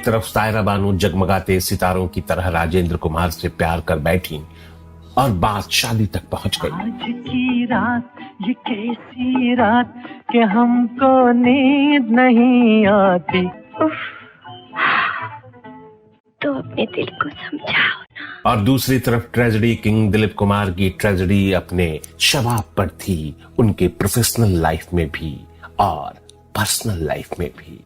एक तरफ सायरा बानू जगमगाते सितारों की तरह राजेंद्र कुमार से प्यार कर बैठी और बात शादी तक पहुंच गई। आज की रात ये कैसी रात कि हमको नींद नहीं आती। तो अपने दिल को समझाओ ना। और दूसरी तरफ ट्रेजेडी किंग दिलीप कुमार की ट्रेजेडी अपने शबाब पर थी, उनके प्रोफेशनल लाइफ में भी और पर्सनल लाइफ में भी।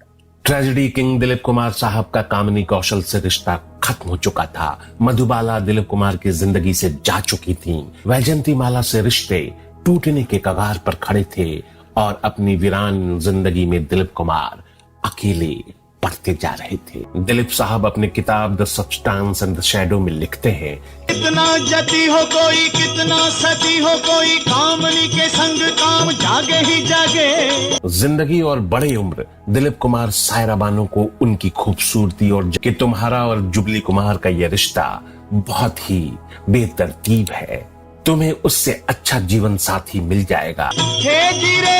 ट्रेजेडी किंग दिलीप कुमार साहब का कामिनी कौशल से रिश्ता खत्म हो चुका था। मधुबाला दिलीप कुमार की जिंदगी से जा चुकी थी। वैजंती माला से रिश्ते टूटने के कगार पर खड़े थे और अपनी वीरान जिंदगी में दिलीप कुमार अकेले पढ़ते जा रहे थे। दिलीप साहब अपने किताब the substance and the shadow में लिखते हैं, कितना जति हो कोई, कितना सती हो कोई, कामनी के संग काम जागे ही जागे। जिंदगी और बड़े उम्र दिलीप कुमार सायरा बानो को उनकी खूबसूरती और कि तुम्हारा और जुबली कुमार का यह रिश्ता बहुत ही बेतरतीब है, तुम्हें उससे अच्छा जीवन साथी मिल जाएगा। हे जीरे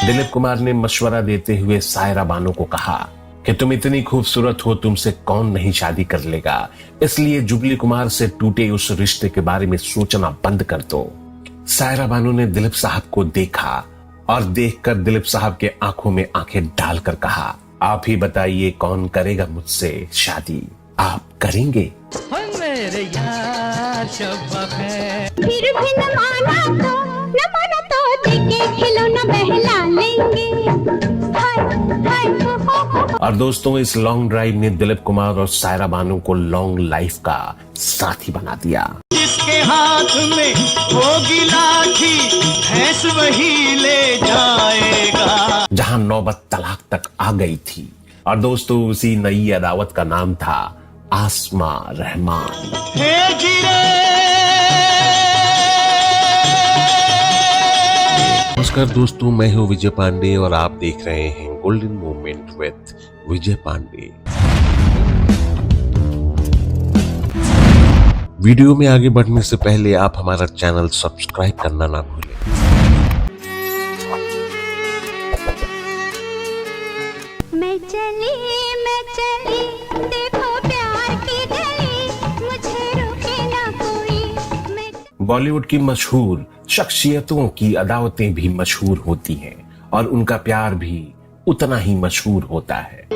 दिलीप कुमार ने मशवरा देते हुए सायरा बानो को कहा कि तुम इतनी खूबसूरत हो, तुमसे कौन नहीं शादी कर लेगा, इसलिए जुबली कुमार से टूटे उस रिश्ते के बारे में सोचना बंद कर दो। सायरा बानो ने दिलीप साहब को देखा और देखकर दिलीप साहब के आंखों में आंखें डालकर कहा, आप ही बताइए कौन करेगा मुझसे शादी, आप करेंगे? मेरे यार शब है। फिर भी न माना तो देके खिलौना बहला लेंगे। हाय हाय हो हो। और दोस्तों, इस लॉन्ग ड्राइव ने दिलीप कुमार और सायरा बानो को लॉन्ग लाइफ का साथी बना दिया। जिसके हाथ में होगी लाठी, भैंस वही ले जाएगा। जहां नौबत तलाक तक आ गई थी। और दोस्तों, उसी नई अदावत का नाम था आसमा रहमान। हे जीरे नमस्कार दोस्तों, मैं हूं विजय पांडे और आप देख रहे हैं golden moment with Vijay Pandey. Video में आगे बढ़ने से पहले आप हमारा चैनल सब्सक्राइब करना ना भूलें। मैं चली देखो प्यार की गली, मुझे रोके ना कोई। बॉलीवुड की मशहूर शख्सियतों की अदावतें भी मशहूर होती हैं और उनका प्यार भी उतना ही मशहूर होता है।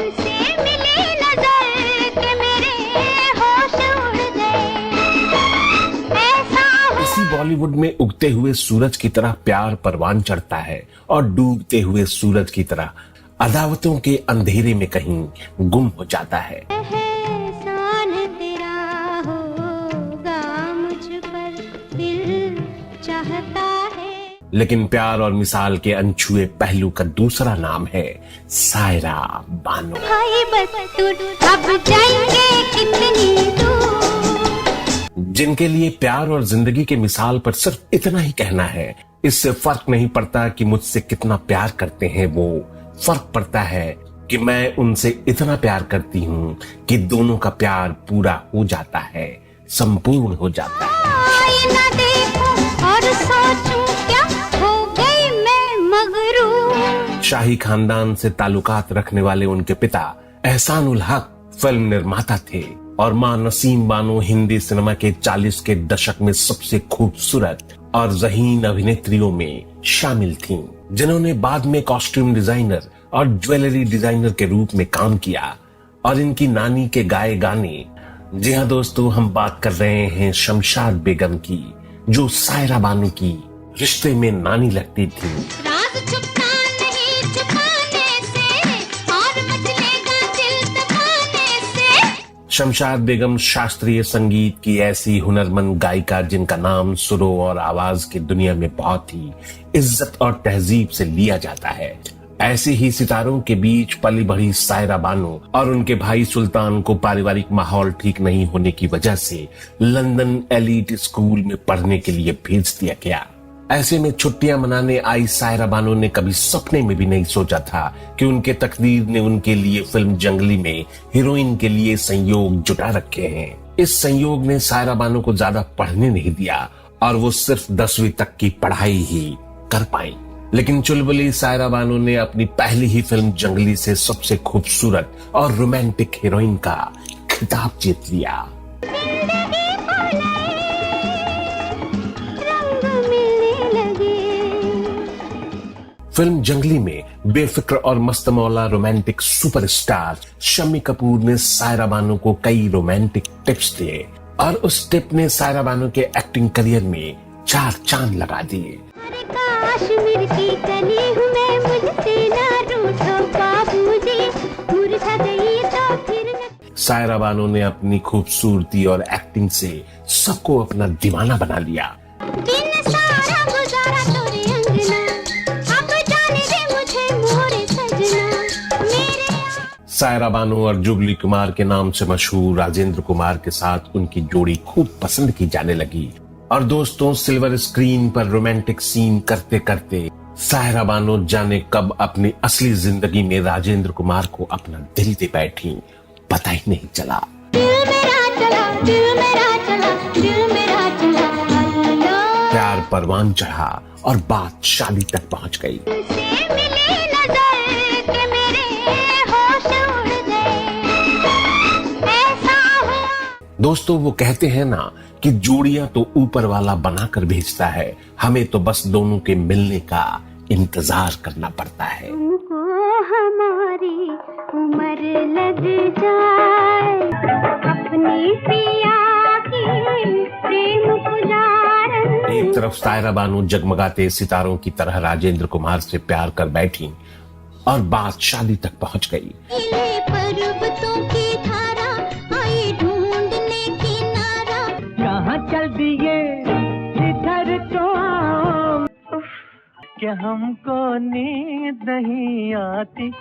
इसी बॉलीवुड में उगते हुए सूरज की तरह प्यार परवान चढ़ता है और डूबते हुए सूरज की तरह अदावतों के अंधेरे में कहीं गुम हो जाता है। लेकिन प्यार और मिसाल के अनछुए पहलू का दूसरा नाम है सायरा बानो। अब जाएंगे कितनी दूर। जिनके लिए प्यार और जिंदगी के मिसाल पर सिर्फ इतना ही कहना है, इससे फर्क नहीं पड़ता कि मुझसे कितना प्यार करते हैं वो, फर्क पड़ता है कि मैं उनसे इतना प्यार करती हूँ कि दोनों का प्यार पूरा हो जाता है, संपूर्ण हो जाता है। शाही खानदान से ताल्लुकात रखने वाले उनके पिता एहसानुल हक फिल्म निर्माता थे और मां नसीम बानो हिंदी सिनेमा के 40 के दशक में सबसे खूबसूरत और ज़हीन अभिनेत्रियों में शामिल थीं, जिन्होंने बाद में कॉस्ट्यूम डिजाइनर और ज्वेलरी डिजाइनर के रूप में काम किया। और इनकी नानी के गाए गाने, जी हाँ दोस्तों, हम बात कर रहे हैं शमशाद बेगम की, जो सायरा बानो की रिश्ते में नानी लगती थी। शमशाद बेगम शास्त्रीय संगीत की ऐसी हुनरमंद गायिका जिनका नाम सुरों और आवाज की दुनिया में बहुत ही इज्जत और तहजीब से लिया जाता है। ऐसे ही सितारों के बीच पली बढ़ी सायरा बानो और उनके भाई सुल्तान को पारिवारिक माहौल ठीक नहीं होने की वजह से लंदन एलीट स्कूल में पढ़ने के लिए भेज दिया गया। ऐसे में छुट्टियां मनाने आई सायरा बानो ने कभी सपने में भी नहीं सोचा था कि उनके तकदीर ने उनके लिए फिल्म जंगली में हीरोइन के लिए संयोग जुटा रखे हैं। इस संयोग ने सायरा बानो को ज्यादा पढ़ने नहीं दिया और वो सिर्फ 10वीं तक की पढ़ाई ही कर पाई। लेकिन चुलबुली सायरा बानो ने अपनी पहली ही फिल्म जंगली से सबसे खूबसूरत और रोमांटिक हीरोइन का खिताब जीत लिया। फिल्म जंगली में बेफिक्र और मस्तमौला रोमांटिक सुपरस्टार शम्मी कपूर ने सायरा बानो को कई रोमांटिक टिप्स दिए और उस टिप ने सायरा बानो के एक्टिंग करियर में 4 चांद लगा दिए। कश्मीर की कली हूँ मैं, मुझसे ना रूठो बाबूजी, मुरझा गई तो फिर न। सायरा बानो ने अपनी खूबसूरती और एक्टिंग से सबको अपना दीवाना बना लिया। दिन सारा गुजारा तोरे अंगना, अब जाने दे मुझे मोरे सजना मेरे। सायरा बानो और जुगली कुमार के नाम से मशहूर राजेंद्र कुमार के साथ उनकी जोड़ी खूब पसंद की जाने लगी और दोस्तों सिल्वर स्क्रीन पर रोमांटिक सीन करते करते सायरा बानो जाने कब अपनी असली जिंदगी में राजेंद्र कुमार को अपना दिल दे बैठी, पता ही नहीं चला। दिल मेरा चला, दिल मेरा चला, दिल मेरा चला, अल्लाह। प्यार परवान चढ़ा और बात शादी तक पहुंच गई। तुमसे मिली नजर के मेरे होश उड़ गए, ऐसा हुआ। दोस्तों वो कहते हैं ना कि जोड़ियां तो ऊपर वाला बनाकर भेजता है, हमें तो बस दोनों के मिलने का इंतजार करना पड़ता है। तुमको हमारी उम्र लग जाए, अपनी पिया की प्रेम पुजारन। एक तरफ सायरा बानो जगमगाते सितारों की तरह राजेंद्र कुमार से प्यार कर बैठी और बात शादी तक पहुंच गई। पर्वतों की धारा आई ढूंढने किनारा, यहाँ चल दिए इधर तो आओ, कि हमको नींद नहीं आती।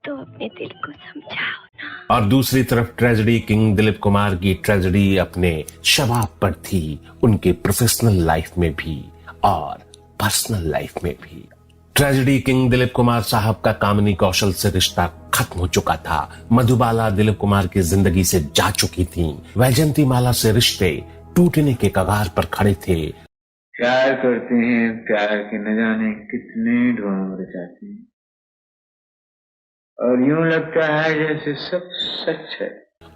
तो अपने दिल को समझाओ ना। और दूसरी तरफ ट्रेजेडी किंग दिलीप कुमार की ट्रेजेडी अपने शबाब पर थी, उनके प्रोफेशनल लाइफ में भी और पर्सनल लाइफ में भी। ट्रेजेडी किंग दिलीप कुमार साहब का कामिनी कौशल से रिश्ता खत्म हो चुका था। मधुबाला दिलीप कुमार की जिंदगी से जा चुकी थी। वैजंती माला से रिश्ते टूटने के कगार पर खड़े थे। प्यार करते हैं, प्यार के न जाने कितने ढोंग रचाते हैं, और यूं लगता है जैसे सब सच है।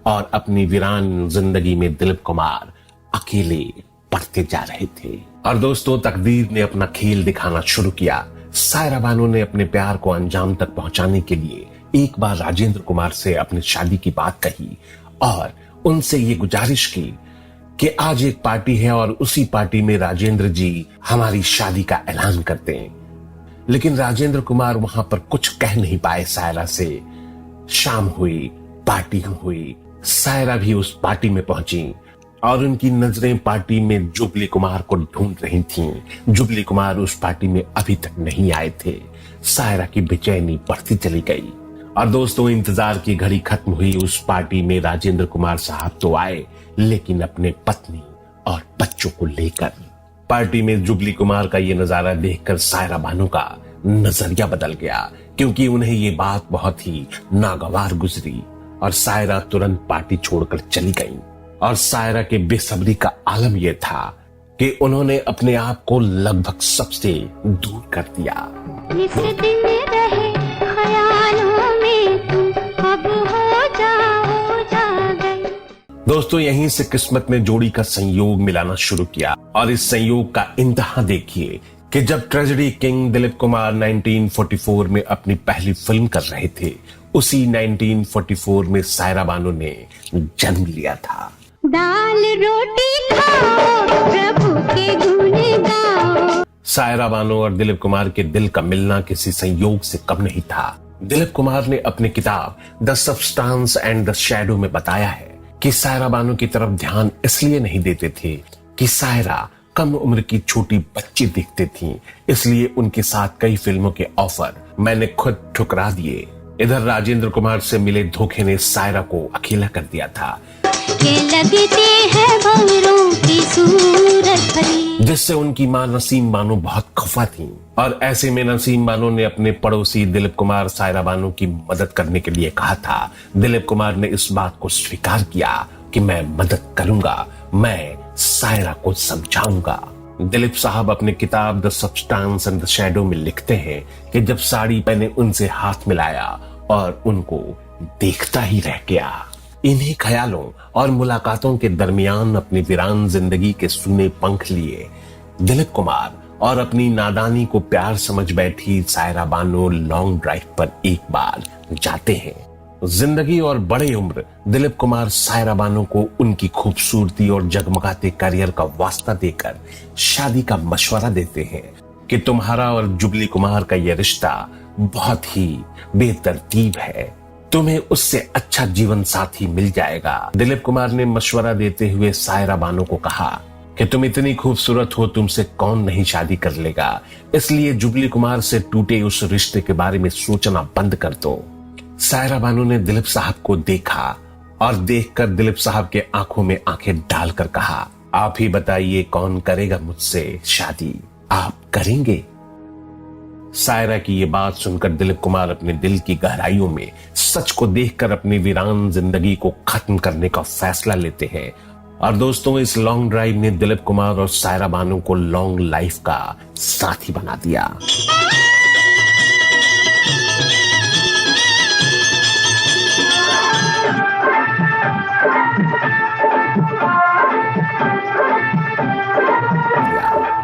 और अपनी वीरान जिंदगी में दिलीप कुमार अकेले पड़ते जा रहे थे। और दोस्तों तकदीर ने अपना खेल दिखाना शुरू किया। सायरा बानो ने अपने प्यार को अंजाम तक पहुंचाने के लिए एक बार राजेंद्र कुमार से अपनी शादी की बात कही और उनसे ये गुजारिश की कि आज एक पार्टी है और उसी पार्टी में राजेंद्र जी हमारी शादी का ऐलान करते हैं। लेकिन राजेंद्र कुमार वहां पर कुछ कह नहीं पाए सायरा से। शाम हुई, पार्टी हुई, सायरा भी उस पार्टी में पहुंची और उनकी नजरें पार्टी में जुबली कुमार को ढूंढ रही थीं। जुबली कुमार उस पार्टी में अभी तक नहीं आए थे। सायरा की बेचैनी बढ़ती चली गई और दोस्तों इंतजार की घड़ी खत्म हुई। उस पार्टी में राजेंद्र कुमार साहब तो आए, लेकिन अपने पत्नी और बच्चों को लेकर। पार्टी में जुबली कुमार का ये नजारा देखकर सायरा बानो का नजरिया बदल गया, क्योंकि उन्हें ये बात बहुत ही नागवार गुजरी और सायरा तुरंत पार्टी छोड़कर चली गई। और सायरा के बेसब्री का आलम यह था कि उन्होंने अपने आप को लगभग सबसे दूर कर दिया। इस दिन रहे ख्यालों में तुम, अब हो जा गए। दोस्तों यहीं से किस्मत ने जोड़ी का संयोग मिलाना शुरू किया और इस संयोग का इंतहा देखिए कि जब ट्रेजेडी किंग दिलीप कुमार 1944 में अपनी पहली फिल्म कर रहे थे, उसी 1944 में सायरा बानो ने जन्म लिया था। दाल रोटी खाओ, प्रभु के गुण गाओ। सायरा बानो और दिलीप कुमार के दिल का मिलना किसी संयोग से कम नहीं था। दिलीप कुमार ने अपनी किताब the substance and the shadow में बताया है कि सायरा बानो की तरफ ध्यान इसलिए नहीं देते थे कि सायरा कम उम्र की छोटी बच्ची दिखती थी, इसलिए उनके साथ कई फिल्मों के ऑफर मैंने खुद ठुकरा दिए। इधर राजेंद्र कुमार से मिले धोखे ने सायरा को अकेला कर दिया था, के लगते हैं भंवरों की सूरत भरी, जिससे उनकी मां नसीम बानो बहुत खफा थी। और ऐसे में नसीम बानो ने अपने पड़ोसी दिलीप कुमार सायरा बानो की मदद करने के लिए कहा था। दिलीप कुमार ने इस बात को स्वीकार किया कि मैं मदद करूंगा, मैं सायरा को समझाऊंगा। दिलीप साहब अपने किताब the substance and the shadow में लिखते हैं कि जब साड़ी पहने उनसे हाथ मिलाया और उनको देखता ही रह गया। इन्हीं ख्यालों और मुलाकातों के दरमियान अपनी वीरान जिंदगी के सूने पंख लिए दिलीप कुमार और अपनी नादानी को प्यार समझ बैठी सायरा बानो लॉन्ग ड्राइव पर एक बार जाते हैं। जिंदगी और बड़े उम्र दिलीप कुमार सायरा बानो को उनकी खूबसूरती और जगमगाते करियर का वास्ता देकर शादी का मशवरा देते हैं कि तुम्हारा और जुबली कुमार का यह रिश्ता बहुत ही बेतरतीब है, तुम्हें उससे अच्छा जीवन साथी मिल जाएगा। दिलीप कुमार ने मशवरा देते हुए सायरा बानो को कहा कि तुम इतनी खूबसूरत हो, तुमसे कौन नहीं शादी कर लेगा, इसलिए जुबली कुमार से टूटे उस रिश्ते के बारे में सोचना बंद कर दो। सायरा बानो ने दिलीप साहब को देखा और देखकर दिलीप साहब के आंखों में आंखें डालकर कहा, आप ही बताइए कौन करेगा मुझसे शादी, आप करेंगे? सायरा की ये बात सुनकर दिलीप कुमार अपने दिल की गहराइयों में सच को देखकर अपनी वीरान जिंदगी को खत्म करने का फैसला लेते हैं। और दोस्तों, इस लॉन्ग ड्राइव ने दिलीप कुमार और सायरा बानो को लॉन्ग लाइफ का साथी बना दिया।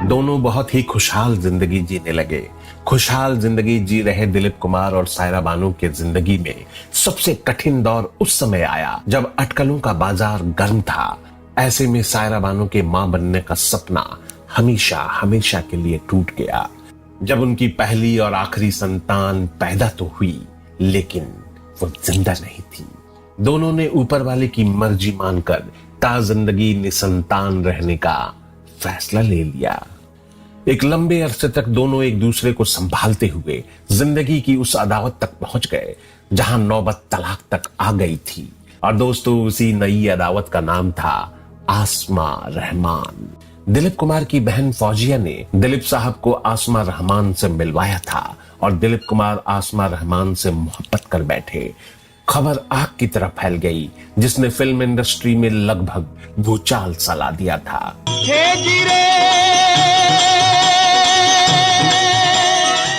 दोनों बहुत ही खुशहाल जिंदगी जीने लगे। खुशहाल जिंदगी जी रहे दिलीप कुमार और सायरा बानो के जिंदगी में सबसे कठिन दौर उस समय आया जब अटकलों का बाजार गर्म था। ऐसे में सायरा बानो के मां बनने का सपना हमेशा हमेशा के लिए टूट गया। जब उनकी पहली और आखिरी संतान पैदा तो हुई, लेकिन वो जिंदा नहीं थी। दोनों ने ऊपर वाले की मर्जी मानकर ता जिंदगी निसंतान रहने का फैसला ले लिया। एक लंबे अरसे तक दोनों एक दूसरे को संभालते हुए जिंदगी की उस अदावत तक पहुंच गए जहां नौबत तलाक तक आ गई थी। और दोस्तों, उसी नई अदावत का नाम था आसमा रहमान। दिलीप कुमार की बहन फौजिया ने दिलीप साहब को आसमा रहमान से मिलवाया था और दिलीप कुमार आसमा रहमान से मोहब्बत कर बैठे। खबर आग की तरह फैल गई जिसने फिल्म इंडस्ट्री में लगभग भूचाल सा ला दिया था।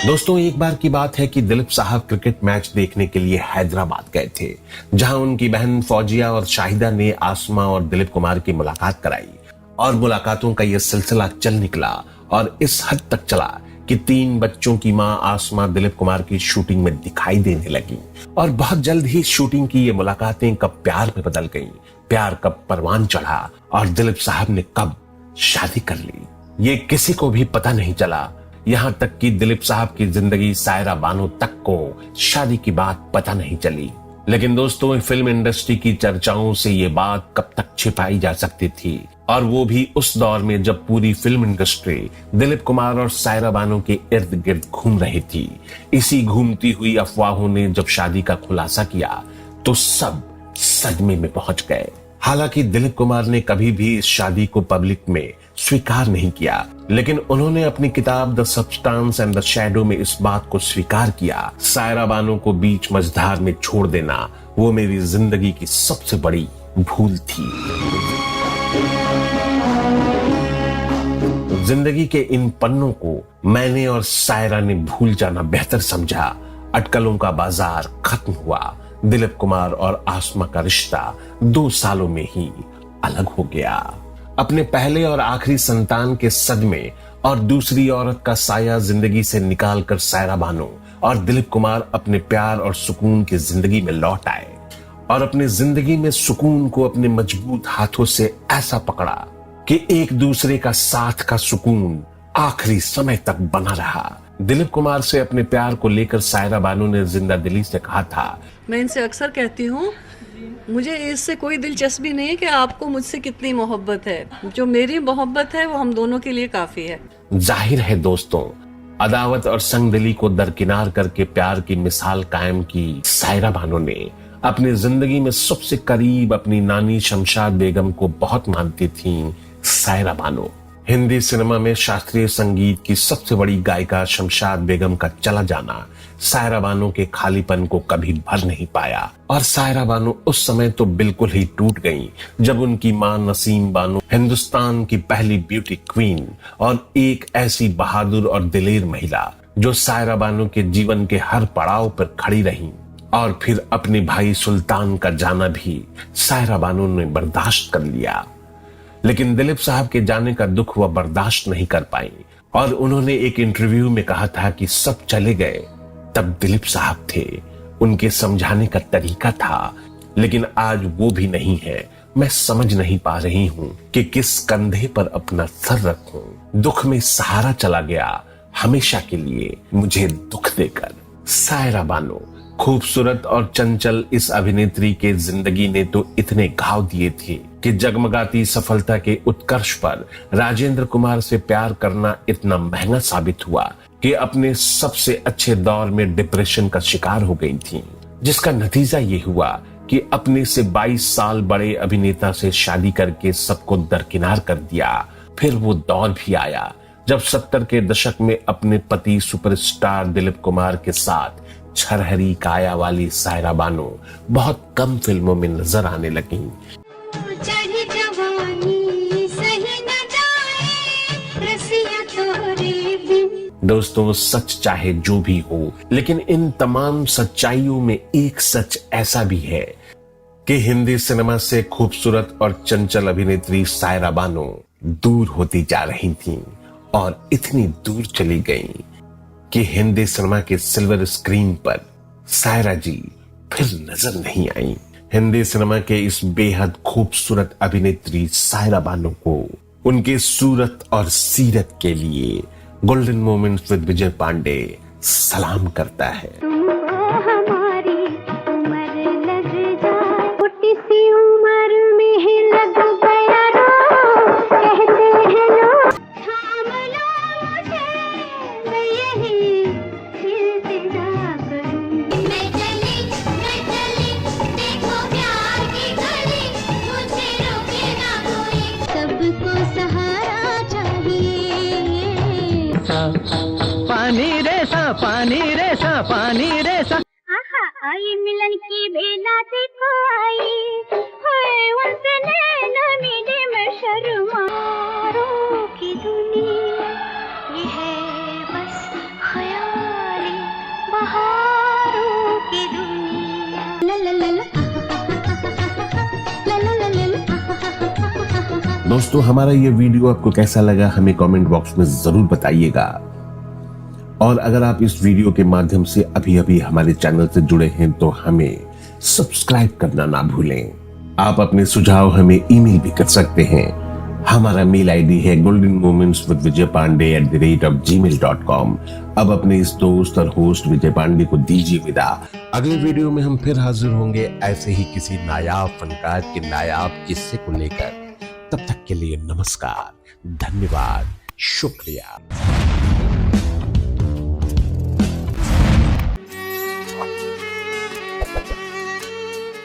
दोस्तों, एक बार की बात है कि दिलीप साहब क्रिकेट मैच देखने के लिए हैदराबाद गए थे, जहां उनकी बहन फौजिया और शाहिदा ने आसमा और दिलीप कुमार की मुलाकात कराई। और मुलाकातों का यह सिलसिला चल निकला और इस हद तक चला कि 3 बच्चों की मां आसमा दिलीप कुमार की शूटिंग में दिखाई देने लगी। और बहुत जल्द ही शूटिंग की ये मुलाकातें कब प्यार में बदल गईं, प्यार कब परवान चढ़ा और दिलीप साहब ने कब शादी कर ली, ये किसी को भी पता नहीं चला। यहां तक कि दिलीप साहब की जिंदगी सायरा बानो तक को शादी की बात पता नहीं चली। लेकिन दोस्तों, फिल्म इंडस्ट्री की चर्चाओं से ये बात कब तक छिपाई जा सकती थी, और वो भी उस दौर में जब पूरी फिल्म इंडस्ट्री दिलीप कुमार और सायरा बानो के इर्द गिर्द घूम रही थी। इसी घूमती हुई अफवाहों ने जब शादी का खुलासा किया तो सब सदमे में पहुंच गए। हालांकि दिलीप कुमार ने कभी भी इस शादी को पब्लिक में स्वीकार नहीं किया, लेकिन उन्होंने अपनी किताब the substance and the shadow में इस बात को स्वीकार किया, सायरा बानो को बीच मझधार में छोड़ देना वो मेरी जिंदगी की सबसे बड़ी भूल थी। जिंदगी के इन पन्नों को मैंने और सायरा ने भूल जाना बेहतर समझा। अटकलों का बाजार खत्म हुआ। दिलीप कुमार और आसमा का रिश्ता 2 सालों में ही अलग हो गया। अपने पहले और आखिरी संतान के सदमे और दूसरी औरत का साया जिंदगी से निकालकर सायरा बानो और दिलीप कुमार अपने प्यार और सुकून की जिंदगी में लौट आए और अपने जिंदगी में सुकून को अपने मजबूत हाथों से ऐसा पकड़ा कि एक दूसरे का साथ का सुकून आखिरी समय तक बना रहा। दिलीप कुमार से अपने प्यार को लेकर सायरा बानो ने जिंदा दिली से कहा था, मैं इनसे अक्सर कहती हूँ मुझे इससे कोई दिलचस्पी नहीं है कि आपको मुझसे कितनी मोहब्बत है, जो मेरी मोहब्बत है वो हम दोनों के लिए काफी है। जाहिर है दोस्तों, अदावत और संगदिली को दरकिनार करके प्यार की मिसाल कायम की सायरा बानो ने अपनी जिंदगी में सबसे करीब अपनी नानी शमशाद बेगम को बहुत मानती थी सायरा बानो। हिंदी सिनेमा में शास्त्रीय संगीत की सबसे बड़ी गायिका शमशाद बेगम का चला जाना सायरा बानो के खालीपन को कभी भर नहीं पाया। और सायरा बानो उस समय तो बिल्कुल ही टूट गईं जब उनकी मां नसीम बानो हिंदुस्तान की पहली ब्यूटी क्वीन और एक ऐसी बहादुर और दिलेर महिला जो सायरा बानो के जीवन के हर पड़ाव पर खड़ी रहीं। और फिर अपने भाई सुल्तान का जाना भी सायरा बानो ने बर्दाश्त कर लिया, लेकिन दिलीप साहब के जाने का दुख वह बर्दाश्त नहीं कर पाई। और उन्होंने एक इंटरव्यू में कहा था कि सब चले गए तब दिलीप साहब थे, उनके समझाने का तरीका था, लेकिन आज वो भी नहीं है। मैं समझ नहीं पा रही हूं कि किस कंधे पर अपना सर रखूं। दुख में सहारा चला गया हमेशा के लिए मुझे दुख देकर। सायरा बानो खूबसूरत और चंचल इस अभिनेत्री के जिंदगी ने तो इतने घाव दिए थे कि जगमगाती सफलता के उत्कर्ष पर राजेंद्र कुमार से प्यार करना इतना महंगा साबित हुआ कि अपने सबसे अच्छे दौर में डिप्रेशन का शिकार हो गई थी, जिसका नतीजा ये हुआ कि अपने से 22 साल बड़े अभिनेता से शादी करके सबको दरकिनार कर दिया। फिर वो दौर भी आया जब 70 के दशक में अपने पति सुपरस्टार दिलीप कुमार के साथ छरहरी काया वाली सायरा बानो बहुत कम फिल्मों में नजर आने लगी। चाहे जवानी सही न जाए रसिया तोरे बिन। दोस्तों, सच चाहे जो भी हो, लेकिन इन तमाम सच्चाइयों में एक सच ऐसा भी है कि हिंदी सिनेमा से खूबसूरत और चंचल अभिनेत्री सायरा बानो दूर होती जा रही थीं और इतनी दूर चली गईं कि हिंदी सिनेमा के सिल्वर स्क्रीन पर सायरा जी फिर नजर नहीं आई। हिंदी सिनेमा के इस बेहद खूबसूरत अभिनेत्री सायरा बानो को उनके सूरत और सीरत के लिए golden moments with Vijay Pandey सलाम करता है। तुमको हमारी उम्र लग जाए, छोटी सी उम्र में ही लग गया रो, कहते हैं लोग थाम लो मुझे, मैं यही इंतजार करूं। मैं चली देखो प्यार की गली, मुझे रोके ना कोई, सबको सहारा चाहिए। पानी रे सा आहा आई मिलन की बेला देखो आई, होए उनसे नैना मिले मैं शर्मारों की दुनिया, ये है बस ख्याली बहारों की दुनिया। ला ला ला ला ला ला ला ला। दोस्तों, हमारा ये वीडियो आपको कैसा लगा हमें कमेंट बॉक्स में जरूर बताइएगा। और अगर आप इस वीडियो के माध्यम से अभी अभी हमारे चैनल से जुड़े हैं तो हमें सब्सक्राइब करना ना भूलें। आप अपने सुझाव हमें ईमेल भी कर सकते हैं। हमारा मेल आईडी है goldenmomentswithvijaypande@gmail.com। अब अपने इस दोस्त और होस्ट विजय पांडे को दीजिए विदा। अगले वीडियो में हम फिर हाजिर होंगे ऐसे ही किसी नायाब फनकार के नायाब किस्से को लेकर। तब तक के लिए नमस्कार, धन्यवाद, शुक्रिया।